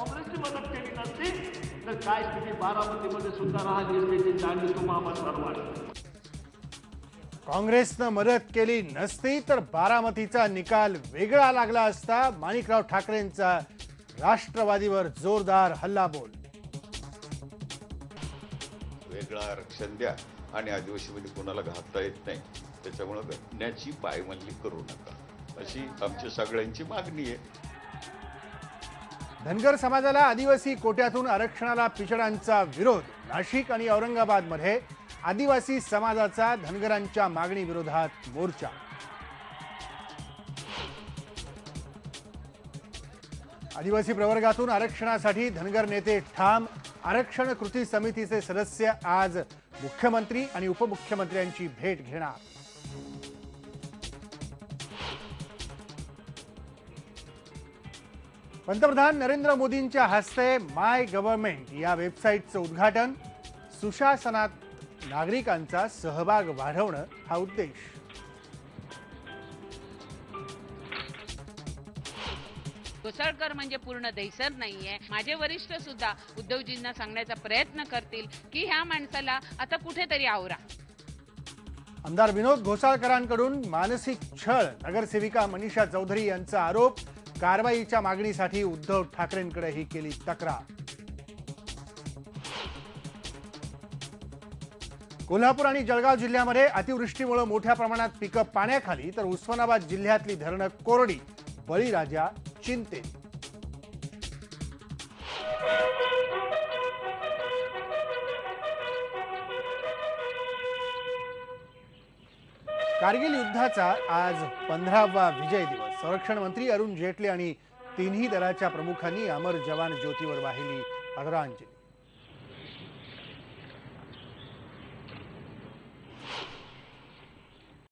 काँग्रेसची मदत केली नसती तर काय स्थिती बारामतीमध्ये सुद्धा राहिली असती ती जाणीव तुम्हाला सर्वांना। काँग्रेसनं मदत केली नसती तर बारामतीचा निकाल वेगळा लागला असता। माणिकराव ठाकरेंचा राष्ट्रवादीवर जोरदार हल्लाबोल। वेगळं आरक्षण द्या आणि आदिवासीमध्ये कोणाला घालता येत नाही, त्याच्यामुळे घटण्याची पायमल्ली करू नका अशी आमच्या सगळ्यांची मागणी आहे। धनगर समाजाला आदिवासी कोट्यातून आरक्षणाला पिछडांचा विरोध। नाशिक आणि औरंगाबादमध्ये आदिवासी समाजाचा धनगरांच्या मागणी विरोधात मोर्चा। आदिवासी प्रवर्गातून आरक्षणासाठी धनगर नेते ठाम। आरक्षण कृती समितीचे सदस्य आज मुख्यमंत्री आणि उपमुख्यमंत्र्यांची भेट घेणार। पंतप्रधान नरेंद्र मोदींच्या हस्ते माय गव्हर्नमेंट या वेबसाईटचं उद्घाटन। सुशासनात नागरिकांचा सहभाग वाढवणं हा उद्देश। घोसाळकर म्हणजे पूर्ण दैसर नाहीये। माझे वरिष्ठ सुद्धा उद्धवजींना सांगण्याचा प्रयत्न करतील की ह्या माणसाला आता कुठेतरी आवरा। आमदार विनोद घोसाळकरांकडून मानसिक छळ। नगरसेविका मनीषा चौधरी यांचा आरोप। कारवाईच्या मागणीसाठी उद्धव ठाकरेंकडे ही केली तक्रार। कोल्हापूर आणि जळगाव जिल्ह्यामध्ये अतिवृष्टीमुळे मोठ्या प्रमाणात पिकं पाण्याखाली, तर उस्मानाबाद जिल्ह्यातली धरणं कोरडी। बळीराजा चिंतेत। कारगिल युद्धाचा आज 15वा विजय दिवस। संरक्षण मंत्री अरुण जेटली आणि तिन्ही दलाच्या प्रमुखांनी अमर जवान ज्योतीवर वाहिली आदरांजली।